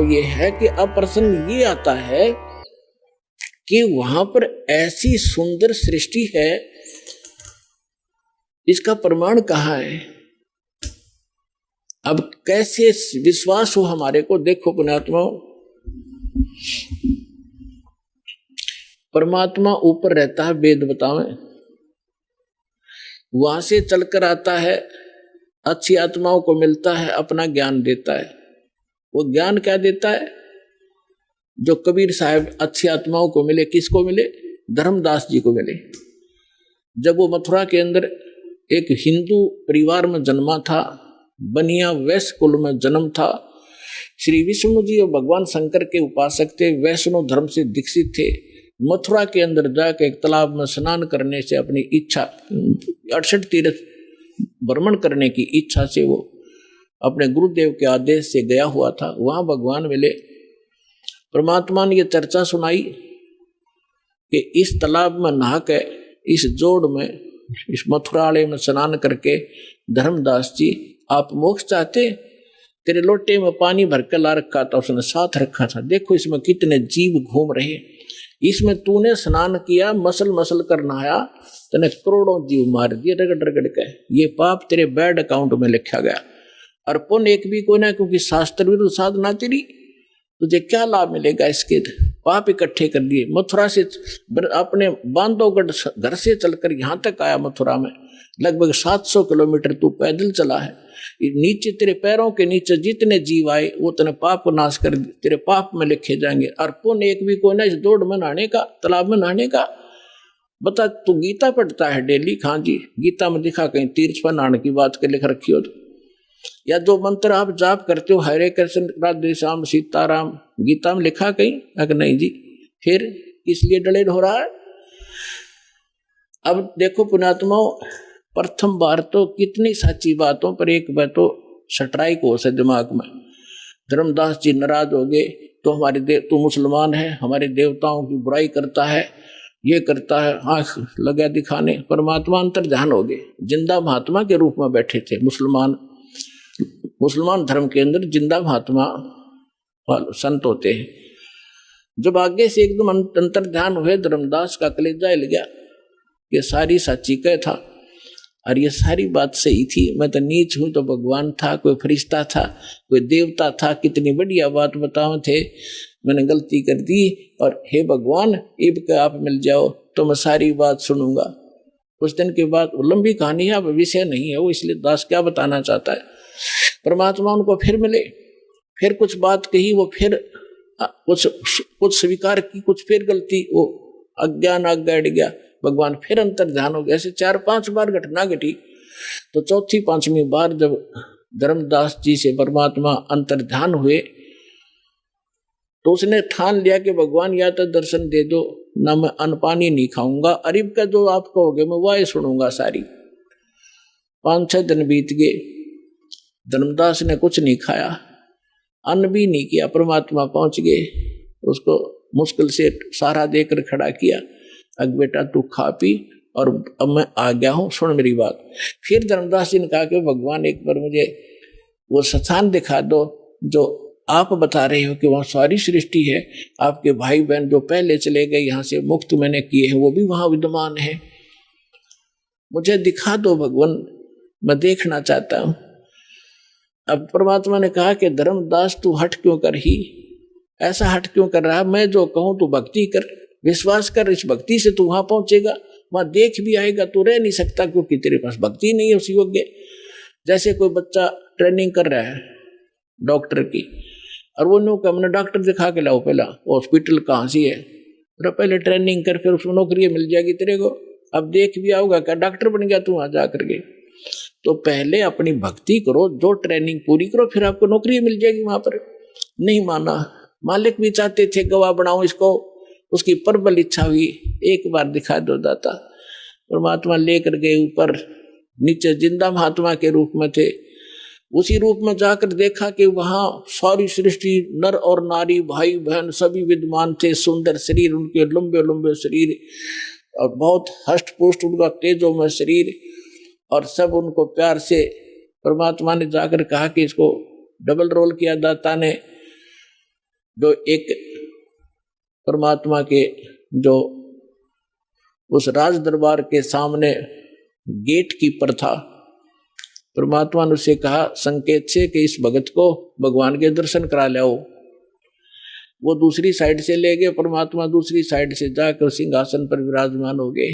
ये है कि अप्रसन्न ये आता है कि वहां पर ऐसी सुंदर सृष्टि है, इसका प्रमाण कहाँ है? अब कैसे विश्वास हो हमारे को? देखो पुण्यात्मा, परमात्मा ऊपर रहता है, वेद बतावे, वहां से चलकर आता है, अच्छी आत्माओं को मिलता है, अपना ज्ञान देता है। वो ज्ञान क्या देता है? जो कबीर साहब अच्छी आत्माओं को मिले, किसको मिले? धर्मदास जी को मिले। जब वो मथुरा के अंदर एक हिंदू परिवार में जन्मा था, बनिया वैश्य कुल में जन्म था, श्री विष्णु जी और भगवान शंकर के उपासक थे, वैष्णव धर्म से दीक्षित थे। मथुरा के अंदर जाकर एक तालाब में स्नान करने से अपनी इच्छा, 68 तीर्थ भ्रमण करने की इच्छा से वो अपने गुरुदेव के आदेश से गया हुआ था। वहां भगवान मिले। परमात्मा ने ये चर्चा सुनाई कि इस तालाब में नहा के, इस जोड़ में, इस मथुरालय में स्नान करके, धर्मदास जी आप मोक्ष चाहते? तेरे लोटे में पानी भर के ला रखा था, उसने साथ रखा था, देखो इसमें कितने जीव घूम रहे, इसमें तूने स्नान किया, मसल मसल कर नहाया, तूने करोड़ों जीव मार दिए रगड़ रगड़ के, ये पाप तेरे बैड अकाउंट में लिखा गया। और पुण्य एक भी कोई ना, क्योंकि शास्त्र विरुद्ध साधना तेरी, तुझे क्या लाभ मिलेगा इसके? पाप इकट्ठे कर दिए। मथुरा से अपने बांधवगढ़ घर से चलकर यहाँ तक आया, मथुरा में लगभग 700 किलोमीटर तू पैदल चला है। नीचे तेरे पैरों के नीचे जितने जीव आए वो तेने पाप नाश कर, तेरे पाप में लिखे जाएंगे। और पुण्य एक भी कोई ना इस दौड़ में नहाने का, तालाब में नहाने का। बता, तू गीता पढ़ता है डेली? हाँ जी, गीता में दिखा कहीं तीर्थ पर नहाने की बात के लिख रखी हो तो? या जो मंत्र आप जाप करते हो, हरे कृष्ण राधे श्याम सीताराम, गीता में लिखा कहीं? अगर नहीं जी, फिर इसलिए डलेड हो रहा है। अब देखो पुण्यात्माओं, प्रथम बार तो कितनी सच्ची बातों पर एक बार तो स्ट्राइक हो से दिमाग में। धर्मदास जी नाराज हो गए, तो हमारे तू मुसलमान है, हमारे देवताओं की बुराई करता है, ये करता है, आंख लगा दिखाने। परमात्मा अंतर ध्यान हो गए, जिंदा महात्मा के रूप में बैठे थे। मुसलमान धर्म के अंदर जिंदा महात्मा संत होते हैं। जब आगे से एकदम अंतर ध्यान हुए, धर्मदास का कलेजा हिल गया। ये सारी सच्ची कह था और ये सारी बात सही थी। मैं तो नीच हूं तो भगवान था, कोई फरिश्ता था, कोई देवता था, कितनी बढ़िया बात बताओ थे। मैंने गलती कर दी और हे भगवान, इब के आप मिल जाओ तो मैं सारी बात सुनूंगा। कुछ दिन के बाद, लंबी कहानी है, अब विषय नहीं है वो, इसलिए दास क्या बताना चाहता है। परमात्मा उनको फिर मिले, फिर कुछ बात कही, वो फिर कुछ स्वीकार की, कुछ फिर गलती, वो अज्ञान आज्ञा अड़ गया। भगवान फिर अंतर ध्यान हो गया। ऐसे 4-5 बार घटना घटी। तो चौथी 5वीं बार जब धर्मदास जी से परमात्मा अंतर ध्यान हुए, तो उसने ठान लिया कि भगवान या तो दर्शन दे दो, ना मैं अन्न पानी नहीं खाऊंगा, अरिब का जो आप कहोगे मैं वह सुनूंगा सारी। 5-6 दिन बीत गए, धर्मदास ने कुछ नहीं खाया, अन्न भी नहीं किया। परमात्मा पहुंच गए, उसको मुश्किल से सहारा देकर खड़ा किया। अब बेटा तू खा पी और अब मैं आ गया हूं, सुन मेरी बात। फिर धर्मदास जी ने कहा कि भगवान एक बार मुझे वो स्थान दिखा दो जो आप बता रहे हो कि वहाँ सारी सृष्टि है, आपके भाई बहन जो पहले चले गए यहाँ से, मुक्त मैंने किए हैं, वो भी वहाँ विद्यमान है, मुझे दिखा दो भगवान, मैं देखना चाहता हूँ। अब परमात्मा ने कहा कि धर्मदास तू हट क्यों कर ही, ऐसा हट क्यों कर रहा है? मैं जो कहूँ तू भक्ति कर, विश्वास कर, इस भक्ति से तू वहां पहुंचेगा, वहां देख भी आएगा। तू रह नहीं सकता क्योंकि तेरे पास भक्ति नहीं है उस योग्य। जैसे कोई बच्चा ट्रेनिंग कर रहा है डॉक्टर की, और वो नो का मैंने डॉक्टर दिखा के लाओ, पहला हॉस्पिटल कहाँ सी है, तो पहले ट्रेनिंग कर, फिर उसको नौकरी मिल जाएगी तेरे को। अब देख भी आओगा क्या डॉक्टर बन गया तू वहां जा करके? तो पहले अपनी भक्ति करो, जो ट्रेनिंग पूरी करो, फिर आपको नौकरी मिल जाएगी वहां पर। नहीं माना, मालिक भी चाहते थे गवाह बनाओ इसको, उसकी प्रबल इच्छा हुई, एक बार दिखा दो दाता। परमात्मा लेकर गए ऊपर, नीचे जिंदा महात्मा के रूप में थे। उसी रूप में जाकर देखा कि वहां सारी सृष्टि, नर और नारी, भाई बहन सभी विद्यमान थे। सुंदर शरीर उनके, लंबे लंबे शरीर, और बहुत हष्ट पुष्ट उनका तेजोमय शरीर, और सब उनको प्यार से परमात्मा ने जाकर कहा कि इसको डबल रोल किया दाता ने, जो एक परमात्मा के जो उस राज दरबार के सामने गेट कीपर था, परमात्मा ने उसे कहा संकेत से कि इस भगत को भगवान के दर्शन करा लाओ। वो दूसरी साइड से ले गए, परमात्मा दूसरी साइड से जाकर सिंहासन पर विराजमान हो गए।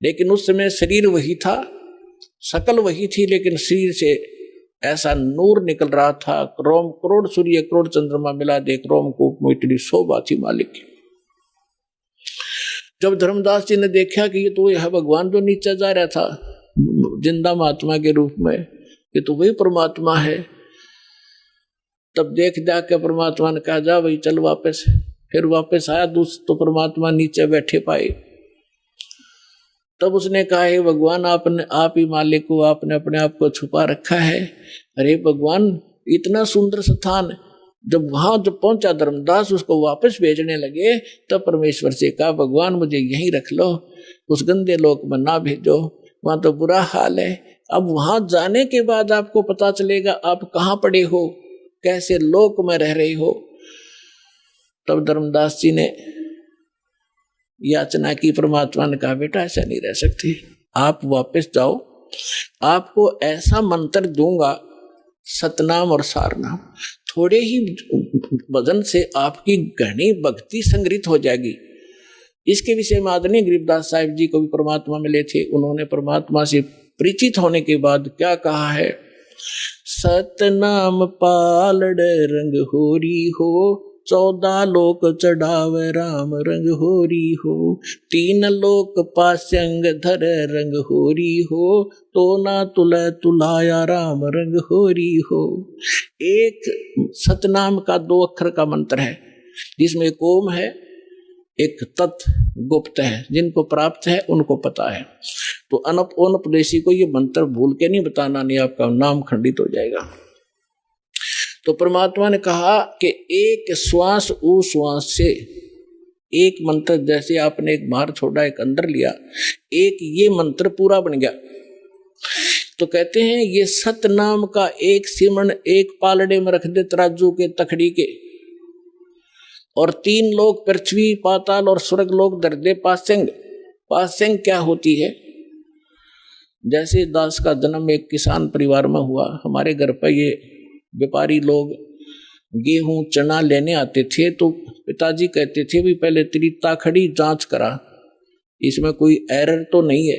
लेकिन उस समय शरीर वही था, शकल वही थी, लेकिन शरीर से ऐसा नूर निकल रहा था, रोम करोड़ सूर्य करोड़ चंद्रमा मिला दे रोमकूप में इतनी शोभा थी मालिक की। जब धर्मदास जी ने देखा कि ये तो यह भगवान जो नीचे जा रहा था जिंदा महात्मा के रूप में, ये तो वही परमात्मा है, तब देख के परमात्मा ने कहा जा भाई चल वापस। फिर वापस आया तो परमात्मा नीचे बैठे पाए। तब उसने कहा हे भगवान आप ही मालिक हो, आपने अपने आप को छुपा रखा है। अरे भगवान इतना सुंदर स्थान, जब पहुंचा धर्मदास उसको वापस भेजने लगे तब परमेश्वर से कहा भगवान मुझे यहीं रख लो, उस गंदे लोक में ना भेजो, वहां तो बुरा हाल है। अब वहां जाने के बाद आपको पता चलेगा आप कहाँ पड़े हो, कैसे लोक में रह रहे हो। तब धर्मदास जी ने याचना की, परमात्मा ने कहा बेटा ऐसा नहीं रह सकती, आप वापस जाओ, आपको ऐसा मंत्र दूंगा सतनाम और सारनाम, थोड़े ही भजन से आपकी घनी भक्ति संग्रहित हो जाएगी। इसके विषय में आदरणीय गरीबदास साहिब जी को भी परमात्मा मिले थे, उन्होंने परमात्मा से परिचित होने के बाद क्या कहा है, सतनाम पालड़ रंग होरी हो, 14 लोक चढ़ावे राम रंग होरी हो, 3 लोक पास्यंग धर रंग होरी हो, तो ना तुले तुलाया राम रंग होरी हो। एक सतनाम का 2 अक्षर का मंत्र है, जिसमें एक ओम है, एक तत् गुप्त है, जिनको प्राप्त है उनको पता है। तो अनपदेशी को ये मंत्र भूल के नहीं बताना, नहीं आपका नाम खंडित हो जाएगा। तो परमात्मा ने कहा कि एक श्वास उश्वास से एक मंत्र, जैसे आपने एक बाहर छोड़ा एक अंदर लिया, एक ये मंत्र पूरा बन गया। तो कहते हैं ये सत नाम का एक सिमरण एक पालड़े में रख दे तराजू के तखड़ी के, और 3 लोक पृथ्वी पाताल और स्वर्ग लोक धर दे पासेंग। पासेंग क्या होती है? जैसे दास का जन्म एक किसान परिवार में हुआ, हमारे घर पर ये व्यापारी लोग गेहूं चना लेने आते थे, तो पिताजी कहते थे भी पहले तेरी ताखड़ी जांच करा, इसमें कोई एरर तो नहीं है।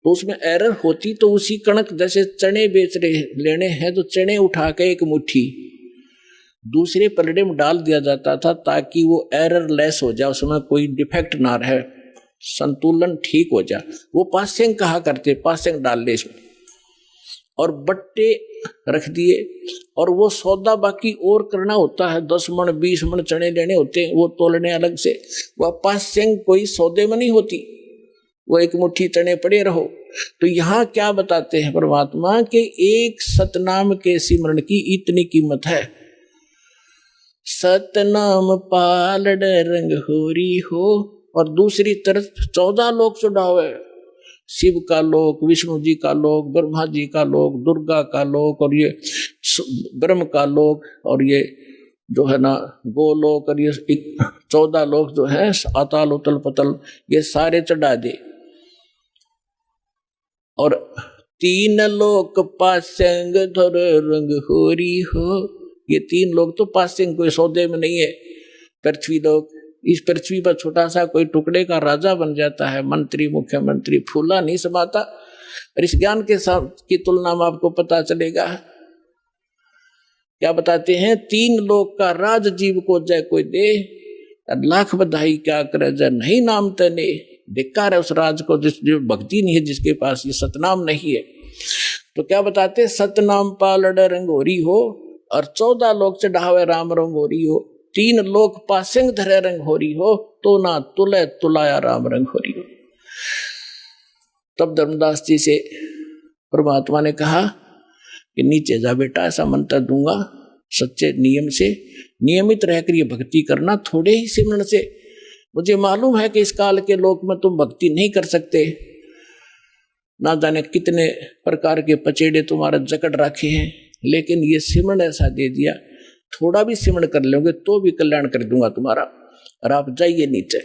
तो उसमें एरर होती तो उसी कणक, जैसे चने बेच रहे लेने हैं तो चने उठा के एक मुट्ठी दूसरे पलड़े में डाल दिया जाता था, ताकि वो एरर लेस हो जाए, उसमें कोई डिफेक्ट ना रहे, संतुलन ठीक हो जाए। वो पासेंग कहा करते, पासेंग डाल ले इसमें, और बट्टे रख दिए। और वो सौदा बाकी और करना होता है, 10 मन 20 मन चने लेने होते हैं, वो तोलने अलग से। वह पासेंग कोई सौदे में नहीं होती, वो एक मुट्ठी चने पड़े रहो। तो यहाँ क्या बताते हैं परमात्मा के एक सतनाम के सिमरण की इतनी कीमत है। सतनाम पालड़ रंग होरी हो, और दूसरी तरफ 14 लोक चढ़ावे, शिव का लोक, विष्णु जी का लोक, ब्रह्मा जी का लोक, दुर्गा का लोक, और ये ब्रह्म का लोक, और ये जो है ना गोलोक, और ये 14 लोक जो है अताल उतल पतल, ये सारे चढ़ा दे। और 3 लोक पासेंग धर रंग होरी हो, ये 3 लोग तो पासेंग कोई सौदे में नहीं है। पृथ्वी लोक, इस पृथ्वी पर छोटा सा कोई टुकड़े का राजा बन जाता है, मंत्री मुख्यमंत्री, फूला नहीं समाता। और इस ज्ञान के साथ की तुलना में आपको पता चलेगा, क्या बताते हैं, 3 लोक का राज जीव को जय कोई दे, लाख बधाई क्या करे जय नहीं नाम तने। धिक्कार है उस राज को जो भक्ति नहीं है, जिसके पास ये सतनाम नहीं है। तो क्या बताते, सतनाम पालड़ रंगोरी हो, और 14 लोक चढ़ावे राम रंगोरी हो, 3 लोक पासेंग धरे रंग होरी हो, तो ना तुले तुलाया राम रंग होरी हो। तब धर्मदास जी से परमात्मा ने कहा कि नीचे जा बेटा, ऐसा मंत्र दूंगा, सच्चे नियम से नियमित रहकर ये भक्ति करना, थोड़े ही सिमरण से। मुझे मालूम है कि इस काल के लोक में तुम भक्ति नहीं कर सकते, ना जाने कितने प्रकार के पचेड़े तुम्हारा जकड़ रखे हैं, लेकिन ये सिमरण ऐसा दे दिया थोड़ा भी सिमरण कर लोगे तो भी कल्याण कर दूंगा तुम्हारा। और आप जाइए नीचे।